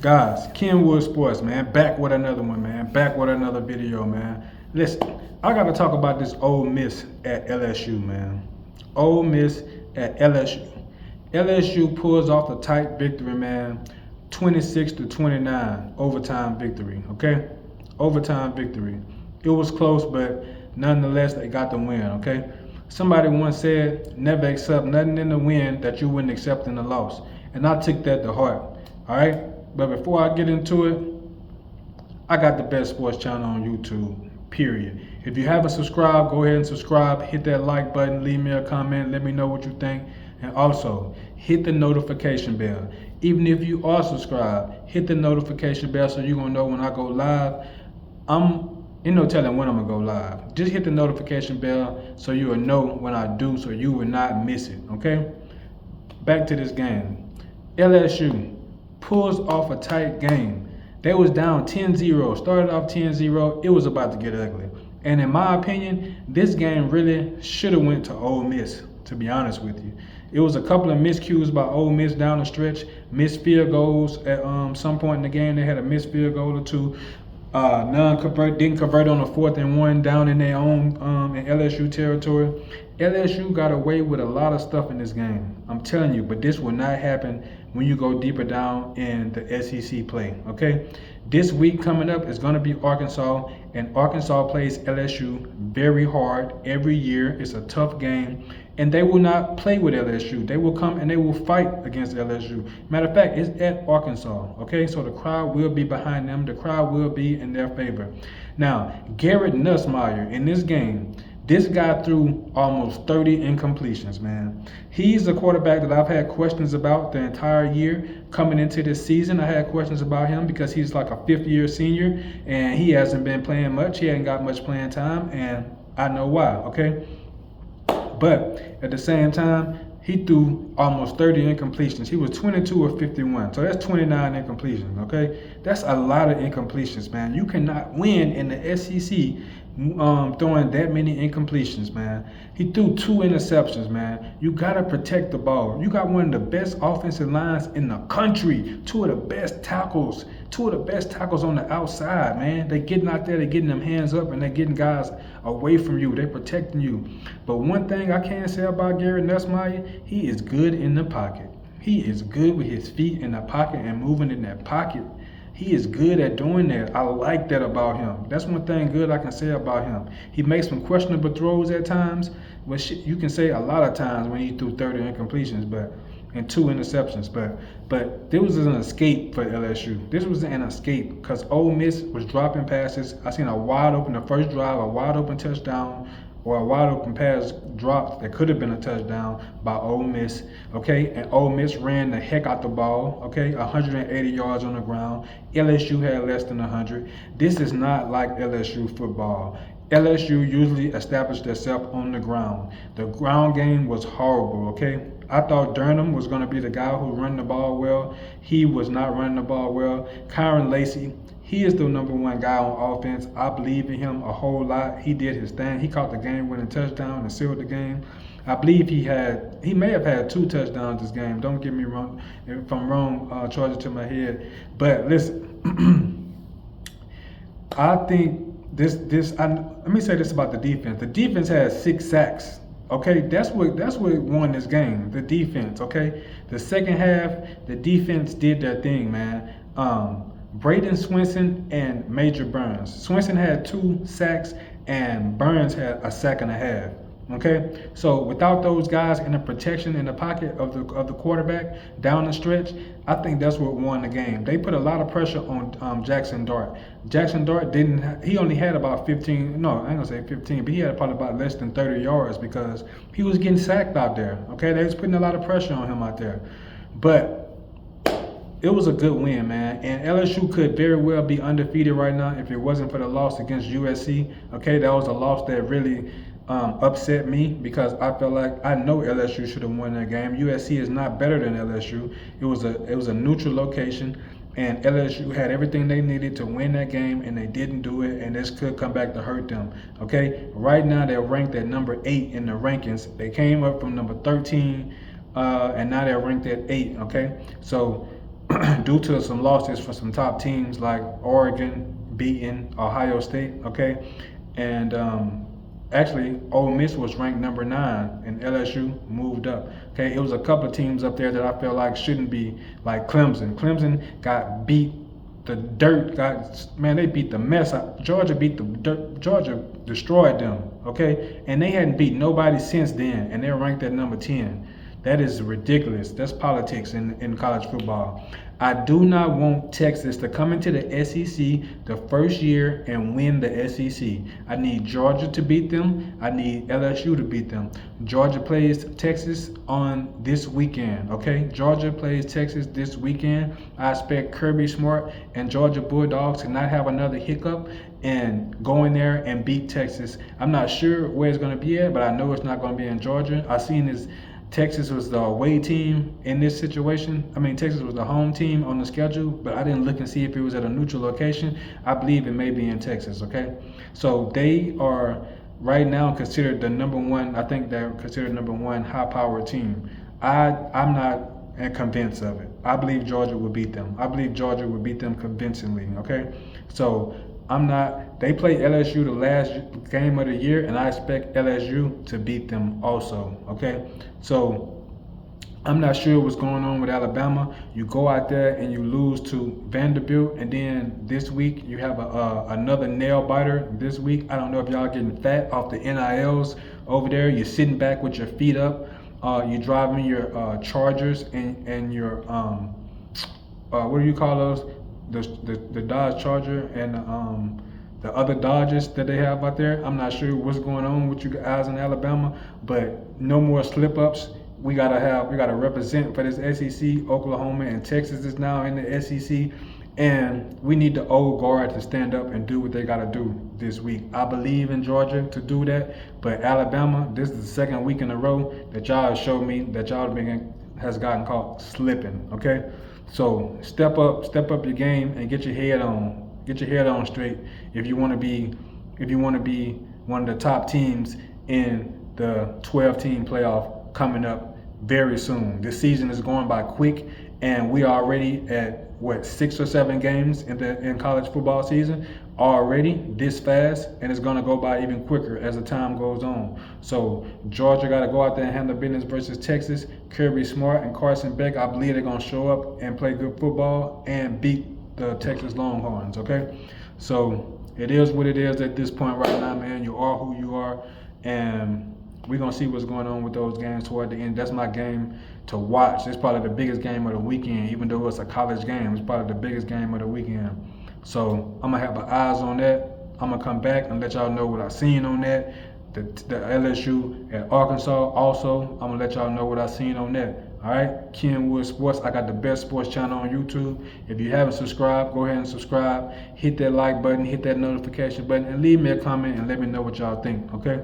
Guys, Kenwood Sports, man, back with another one, man. Back with another video, man. Listen, I got to talk about this Ole Miss at LSU, man. Ole Miss at LSU. LSU pulls off a tight victory, man. 26-29 overtime victory, okay? Overtime victory. It was close, but nonetheless, they got the win, okay? Somebody once said, never accept nothing in the win that you wouldn't accept in the loss. And I took that to heart, all right? But before I get into it, I got the best sports channel on YouTube, period. If you haven't subscribed, go ahead and subscribe. Hit that like button, leave me a comment, let me know what you think. And also, hit the notification bell. Even if you are subscribed, hit the notification bell so you're going to know when I go live. Ain't no telling when I'm going to go live. Just hit the notification bell so you will know when I do, so you will not miss it, okay? Back to this game. LSU pulls off a tight game. They was down 10-0, started off 10-0. It was about to get ugly. And in my opinion, this game really should have went to Ole Miss, to be honest with you. It was a couple of miscues by Ole Miss down the stretch, missed field goals at some point in the game. They had a missed field goal or two. Didn't convert on a 4th and 1 down in their own in LSU territory. LSU got away with a lot of stuff in this game. I'm telling you, but this will not happen when you go deeper down in the SEC play, okay? This week coming up is going to be Arkansas, and Arkansas plays LSU very hard every year. It's a tough game, and they will not play with LSU. They will come and they will fight against LSU. Matter of fact, it's at Arkansas, okay? So the crowd will be behind them. The crowd will be in their favor. Now, Garrett Nussmeier in this game, this guy threw almost 30 incompletions, man. He's a quarterback that I've had questions about the entire year. Coming into this season, I had questions about him because he's like a 5th-year senior, and he hasn't been playing much. He hasn't got much playing time, and I know why, okay? But at the same time, he threw almost 30 incompletions. He was 22 of 51, so that's 29 incompletions, okay? That's a lot of incompletions, man. You cannot win in the SEC throwing that many incompletions, man. He threw 2 interceptions, man. You got to protect the ball. You got one of the best offensive lines in the country, 2 of the best tackles on the outside, man. They getting out there, they getting them hands up, and they getting guys away from you. They protecting you. But one thing I can say about Garrett Nussmeier, he is good in the pocket. He is good with his feet in the pocket and moving in that pocket. He is good at doing that. I like that about him. That's one thing good I can say about him. He makes some questionable throws at times, which you can say a lot of times when he threw 30 incompletions, and 2 interceptions. But this was an escape for LSU. This was an escape because Ole Miss was dropping passes. I seen a wide open, the first drive, a wide open touchdown, or a wide open pass dropped that could have been a touchdown by Ole Miss, okay? And Ole Miss ran the heck out the ball, okay? 180 yards on the ground. LSU had less than 100. This is not like LSU football. LSU usually established themselves on the ground. The ground game was horrible, okay? I thought Durham was going to be the guy who run the ball well. He was not running the ball well. Kyron Lacey, he is the #1 guy on offense. I believe in him a whole lot. He did his thing. He caught the game-winning touchdown and sealed the game. I believe he may have had 2 touchdowns this game. Don't get me wrong. If I'm wrong, charge it to my head. But listen, I think let me say this about the defense. The defense had 6 sacks. Okay, that's what won this game. The defense. Okay, the second half, the defense did their thing, man. Braden Swinson and Major Burns. Swinson had 2 sacks and Burns had a sack and a half. Okay, so without those guys in the protection in the pocket of the quarterback down the stretch, I think that's what won the game. They put a lot of pressure on Jackson Dart. Jackson Dart he only had about 15, no, I ain't gonna say 15, but he had probably about less than 30 yards because he was getting sacked out there. Okay, they was putting a lot of pressure on him out there. But it was a good win, man. And LSU could very well be undefeated right now if it wasn't for the loss against USC. Okay, that was a loss that really upset me because I felt like I know LSU should have won that game. USC is not better than LSU. It was a neutral location, and LSU had everything they needed to win that game, and they didn't do it, and this could come back to hurt them. Okay, right now they're ranked at number 8 in the rankings. They came up from number 13, and now they're ranked at 8. Okay, so due to some losses for some top teams like Oregon beating Ohio State, okay? And actually, Ole Miss was ranked number 9, and LSU moved up. Okay, it was a couple of teams up there that I feel like shouldn't be, like Clemson. Clemson got beat. The dirt got, man, they beat the mess out. Georgia beat the dirt. Georgia destroyed them. Okay, and they hadn't beat nobody since then, and they're ranked at number 10. That is ridiculous. That's politics in college football. I do not want Texas to come into the SEC the first year and win the SEC. I need Georgia to beat them. I need LSU to beat them. Georgia plays Texas on this weekend, okay? Georgia plays Texas this weekend. I expect Kirby Smart and Georgia Bulldogs to not have another hiccup and go in there and beat Texas. I'm not sure where it's going to be at, but I know it's not going to be in Georgia. I seen this. Texas was the away team in this situation. I mean, Texas was the home team on the schedule, but I didn't look and see if it was at a neutral location. I believe it may be in Texas, okay? So they are right now considered the number one, I think they're considered number one high-powered team. I'm not convinced of it. I believe Georgia will beat them. I believe Georgia will beat them convincingly, okay? So they play LSU the last game of the year, and I expect LSU to beat them also, okay? So I'm not sure what's going on with Alabama. You go out there and you lose to Vanderbilt, and then this week you have another nail biter this week. I don't know if y'all getting fat off the NILs over there. You're sitting back with your feet up. You're driving your Chargers and your, what do you call those? The Dodge Charger and the other Dodges that they have out there. I'm not sure what's going on with you guys in Alabama, but no more slip-ups. We gotta represent for this SEC. Oklahoma and Texas is now in the SEC, and we need the old guard to stand up and do what they gotta do this week. I believe in Georgia to do that, but Alabama, this is the second week in a row that y'all have showed me that y'all has gotten caught slipping. Okay. So step up your game and get your head on. Get your head on straight if you want to be one of the top teams in the 12-team playoff coming up very soon. This season is going by quick, and we are already at 6 or 7 games in college football season already this fast, and it's going to go by even quicker as the time goes on. So Georgia got to go out there and handle business versus Texas. Kirby Smart and Carson Beck, I believe they're going to show up and play good football and beat the Texas Longhorns, okay? So it is what it is at this point right now, man. You are who you are, and we're going to see what's going on with those games toward the end. That's my game to watch. It's probably the biggest game of the weekend, even though it's a college game. It's probably the biggest game of the weekend. So I'm going to have my eyes on that. I'm going to come back and let y'all know what I seen on that. The LSU at Arkansas also, I'm going to let y'all know what I seen on that. All right, Kenwood Sports. I got the best sports channel on YouTube. If you haven't subscribed, go ahead and subscribe. Hit that like button, hit that notification button, and leave me a comment and let me know what y'all think, okay?